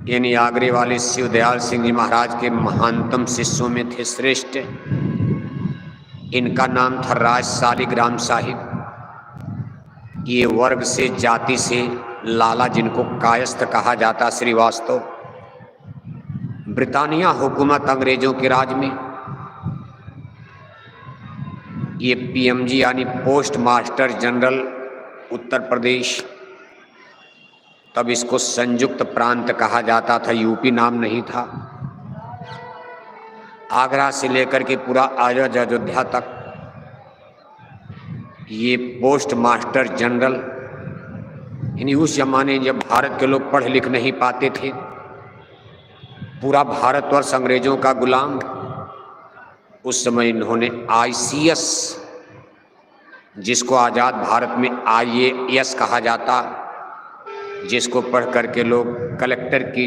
यानी आगरे वाले शिव दयाल सिंह जी महाराज के महानतम शिष्यों में थे, श्रेष्ठ। इनका नाम था राज सालिग्राम साहिब। ये वर्ग से, जाति से लाला, जिनको कायस्थ कहा जाता, श्रीवास्तव। ब्रिटानिया हुकूमत अंग्रेजों के राज में ये पीएमजी यानी post master general Uttar Pradesh, तब इसको संयुक्त प्रांत कहा जाता था, यूपी नाम नहीं था। आगरा से लेकर के पूरा अयोध्या तक ये पोस्ट मास्टर जनरल, यानी उस जमाने जब भारत के लोग पढ़ लिख नहीं पाते थे, पूरा भारतवर्ष अंग्रेजों का गुलाम, उस समय इन्होंने आईसीएस, जिसको आज़ाद भारत में आईएएस कहा जाता, जिसको पढ़ करके लोग कलेक्टर की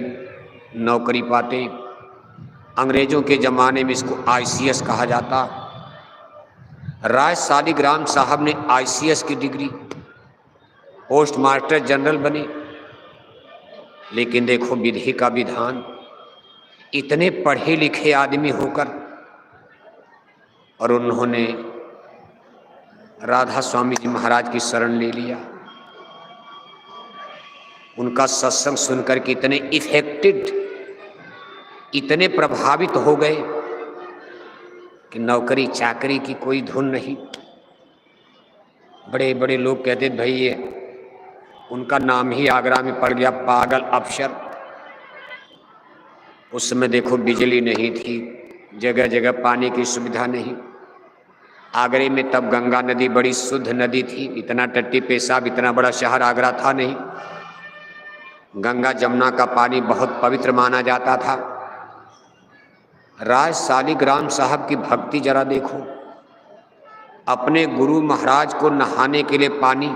नौकरी पाते, अंग्रेजों के ज़माने में इसको आईसीएस कहा जाता। राज सालिग्राम साहब ने आईसीएस की डिग्री, पोस्ट मास्टर जनरल बने। लेकिन देखो विधि का विधान, इतने पढ़े लिखे आदमी होकर, और उन्होंने राधा स्वामी जी महाराज की शरण ले लिया। उनका सत्संग सुनकर के इतने इफेक्टेड, इतने प्रभावित हो गए कि नौकरी चाकरी की कोई धुन नहीं। बड़े बड़े लोग कहते भाई ये उनका नाम ही आगरा में पड़ गया, पागल अफसर। उस समय देखो बिजली नहीं थी, जगह जगह पानी की सुविधा नहीं। आगरे में तब गंगा नदी बड़ी शुद्ध नदी थी, इतना टट्टी पेशाब, इतना बड़ा शहर आगरा था नहीं। गंगा जमुना का पानी बहुत पवित्र माना जाता था। राज सालिग्राम साहब की भक्ति जरा देखो, अपने गुरु महाराज को नहाने के लिए पानी,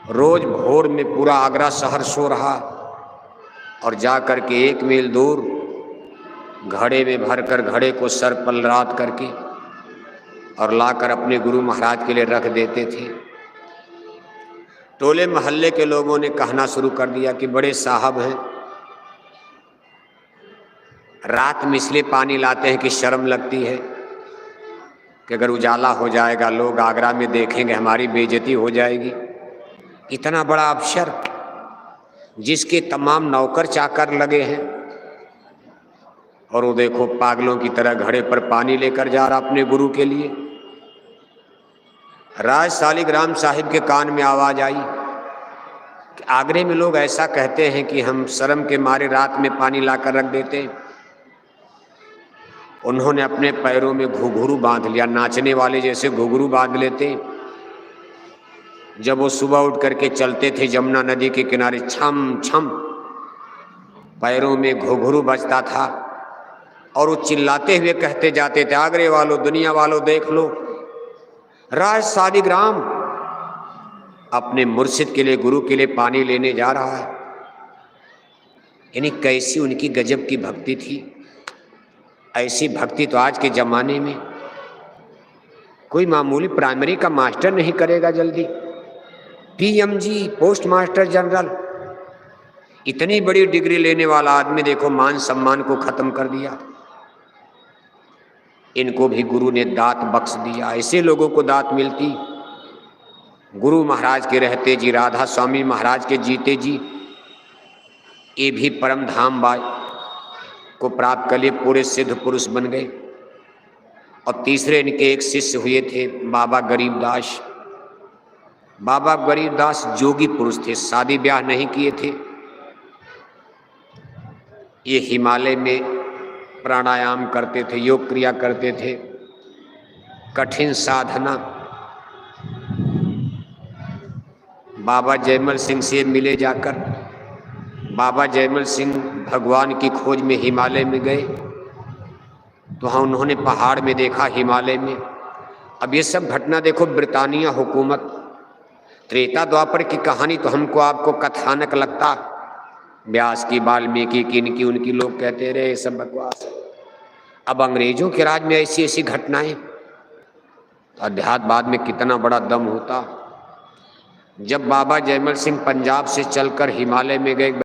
रोज भोर में पूरा आगरा शहर सो रहा, और जा कर के 1 मील दूर घड़े में भरकर, घड़े को सर पलरात करके और लाकर अपने गुरु महाराज के लिए रख देते थे। टोले मोहल्ले के लोगों ने कहना शुरू कर दिया कि बड़े साहब हैं, रात में इसलिए पानी लाते हैं कि शर्म लगती है कि अगर उजाला हो जाएगा, लोग आगरा में देखेंगे, हमारी बेइज्जती हो जाएगी। इतना बड़ा अफसर, जिसके तमाम नौकर चाकर लगे हैं, और वो देखो पागलों की तरह घड़े पर पानी लेकर जा रहा अपने गुरु के लिए। राज सालिग्राम साहिब के कान में आवाज आई कि आगरे में लोग ऐसा कहते हैं कि हम शर्म के मारे रात में पानी लाकर रख देते हैं। उन्होंने अपने पैरों में घुंघरू बांध लिया, नाचने वाले जैसे घुंघरू बांध लेते। जब वो सुबह उठ करके चलते थे जमुना नदी के किनारे, छम छम पैरों में घुंघरू बजता था, और वो चिल्लाते हुए कहते जाते थे, आगरे वालों, दुनिया वालों, देख लो, राज सालिग्राम अपने मुर्शिद के लिए, गुरु के लिए पानी लेने जा रहा है। यानी कैसी उनकी गजब की भक्ति थी। ऐसी भक्ति तो आज के जमाने में कोई मामूली प्राइमरी का मास्टर नहीं करेगा जल्दी। पीएमजी, पोस्ट मास्टर जनरल, इतनी बड़ी डिग्री लेने वाला आदमी देखो मान सम्मान को खत्म कर दिया। इनको भी गुरु ने दात बख्श दिया। ऐसे लोगों को दात मिलती, गुरु महाराज के रहते जी, राधा स्वामी महाराज के जीते जी, ये भी परम धाम बाई को प्राप्त कर लिए, पूरे सिद्ध पुरुष बन गए। और तीसरे इनके एक शिष्य हुए थे बाबा गरीबदास। बाबा गरीबदास जोगी पुरुष थे, शादी ब्याह नहीं किए थे। ये हिमालय में प्राणायाम करते थे, योग क्रिया करते थे, कठिन साधना। बाबा जयमल सिंह से मिले जाकर। बाबा जयमल सिंह भगवान की खोज में हिमालय में गए, तो हाँ उन्होंने पहाड़ में देखा, हिमालय में। अब ये सब घटना देखो, ब्रिटानिया हुकूमत, त्रेता द्वापर की कहानी तो हमको आपको कथानक लगता, व्यास की, वाल्मीकि की, इनकी उनकी, लोग कहते रहे ये सब बकवास। अब अंग्रेजों के राज में ऐसी ऐसी घटनाएं, तो अध्यात्मवाद में कितना बड़ा दम होता। जब बाबा जयमल सिंह पंजाब से चलकर हिमालय में गए,